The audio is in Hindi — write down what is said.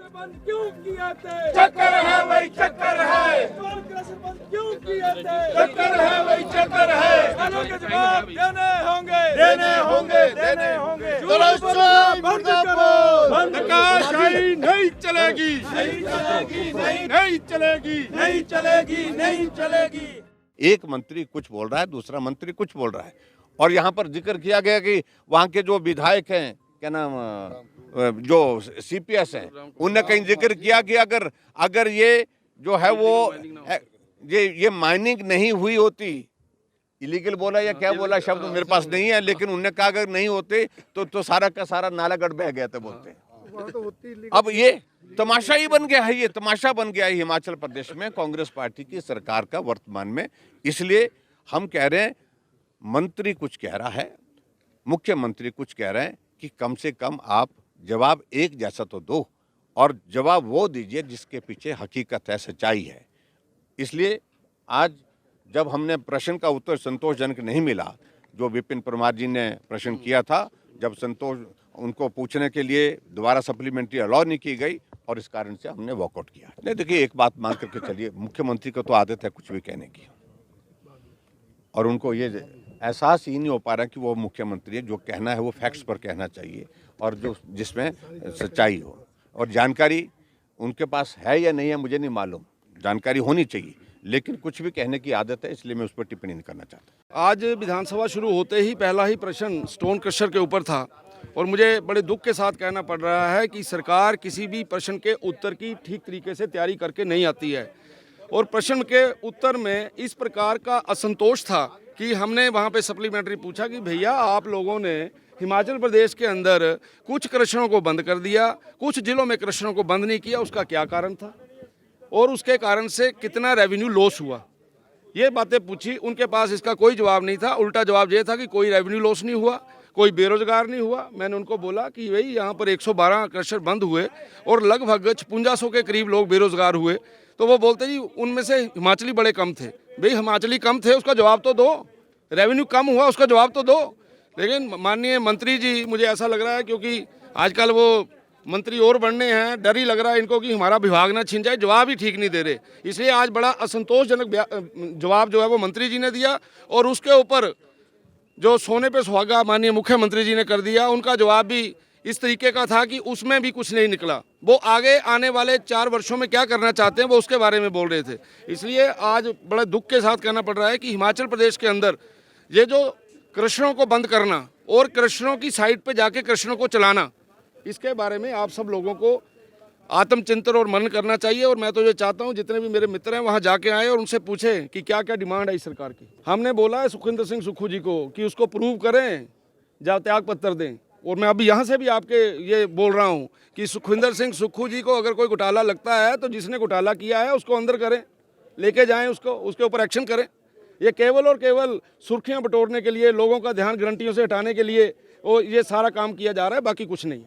बंद क्यों किए थे? चक्कर है वही चक्कर है, टोल क्रशर बंद क्यों किए थे? चक्कर है वही चक्कर है, सवालों के जवाब देने होंगे, देने होंगे, देने होंगे। धक्काशाही नहीं चलेगी, नहीं चलेगी, नहीं चलेगी, नहीं चलेगी, नहीं चलेगी। एक मंत्री कुछ बोल रहा है, दूसरा मंत्री कुछ बोल रहा है, और यहाँ पर जिक्र किया गया कि वहाँ के जो विधायक हैं, क्या नाम, जो सीपीएस हैं, उनने कहीं जिक्र किया कि अगर ये जो है वो ये माइनिंग नहीं हुई होती, इलीगल बोला या क्या बोला शब्द मेरे पास नहीं है, लेकिन उनने कहा अगर नहीं होते तो सारा का सारा नालागढ़ बह गया था बोलते हैं। अब ये तमाशा ही बन गया है, ये तमाशा बन गया है हिमाचल प्रदेश में कांग्रेस पार्टी की सरकार का वर्तमान में। इसलिए हम कह रहे हैं, मंत्री कुछ कह रहा है, मुख्यमंत्री कुछ कह रहे हैं कि कम से कम आप जवाब एक जैसा तो दो, और जवाब वो दीजिए जिसके पीछे हकीकत है, सच्चाई है। इसलिए आज जब हमने प्रश्न का उत्तर संतोषजनक नहीं मिला, जो विपिन परमार जी ने प्रश्न किया था, जब उनको पूछने के लिए दोबारा सप्लीमेंट्री अलाउ नहीं की गई, और इस कारण से हमने वॉकआउट किया। नहीं, देखिए, एक बात मान करके चलिए, मुख्यमंत्री को तो आदत है कुछ भी कहने की, और उनको ये एहसास ही नहीं हो पा रहा कि वो मुख्यमंत्री है, जो कहना है वो फैक्ट्स पर कहना चाहिए, और जो जिसमें सच्चाई हो, और जानकारी उनके पास है या नहीं है मुझे नहीं मालूम, जानकारी होनी चाहिए, लेकिन कुछ भी कहने की आदत है, इसलिए मैं उस पर टिप्पणी नहीं करना चाहता। आज विधानसभा शुरू होते ही पहला ही प्रश्न स्टोन क्रशर के ऊपर था, और मुझे बड़े दुख के साथ कहना पड़ रहा है कि सरकार किसी भी प्रश्न के उत्तर की ठीक तरीके से तैयारी करके नहीं आती है, और प्रश्न के उत्तर में इस प्रकार का असंतोष था कि हमने वहाँ पे सप्लीमेंट्री पूछा कि भैया आप लोगों ने हिमाचल प्रदेश के अंदर कुछ क्रशरों को बंद कर दिया, कुछ जिलों में क्रशरों को बंद नहीं किया, उसका क्या कारण था, और उसके कारण से कितना रेवेन्यू लॉस हुआ, ये बातें पूछी। उनके पास इसका कोई जवाब नहीं था। उल्टा जवाब ये था कि कोई रेवेन्यू लॉस नहीं हुआ, कोई बेरोजगार नहीं हुआ। मैंने उनको बोला कि भाई यहाँ पर 112 क्रशर बंद हुए और लगभग 5600 के करीब लोग बेरोजगार हुए, तो वो बोलते जी उनमें से हिमाचली बड़े कम थे। भाई हिमाचली कम थे उसका जवाब तो दो, रेवेन्यू कम हुआ उसका जवाब तो दो। लेकिन माननीय मंत्री जी, मुझे ऐसा लग रहा है क्योंकि आजकल वो मंत्री और बनने हैं, डर ही लग रहा है इनको कि हमारा विभाग ना छिन जाए, जवाब ही ठीक नहीं दे रहे, इसलिए आज बड़ा असंतोषजनक जवाब जो है वो मंत्री जी ने दिया, और उसके ऊपर जो सोने पे सुहागा माननीय मुख्यमंत्री जी ने कर दिया, उनका जवाब भी इस तरीके का था कि उसमें भी कुछ नहीं निकला। वो आगे आने वाले 4 वर्षों में क्या करना चाहते हैं वो उसके बारे में बोल रहे थे। इसलिए आज बड़े दुख के साथ कहना पड़ रहा है कि हिमाचल प्रदेश के अंदर ये जो क्रशरों को बंद करना और क्रशरों की साइड पे जाके क्रशरों को चलाना, इसके बारे में आप सब लोगों को आत्मचिंतन और मनन करना चाहिए। और मैं तो ये चाहता हूँ जितने भी मेरे मित्र हैं वहाँ जाके आए और उनसे पूछें कि क्या क्या डिमांड है इस सरकार की। हमने बोला है सुखविंदर सिंह सुक्खू जी को कि उसको प्रूव करें, या त्याग पत्र दें। और मैं अभी यहाँ से भी आपके ये बोल रहा हूँ कि सुखविंदर सिंह सुक्खू जी को अगर कोई घोटाला लगता है तो जिसने घोटाला किया है उसको अंदर करें, लेके जाएं उसको, उसके ऊपर एक्शन करें। ये केवल और केवल सुर्खियाँ बटोरने के लिए, लोगों का ध्यान गारंटियों से हटाने के लिए और ये सारा काम किया जा रहा है, बाकी कुछ नहीं।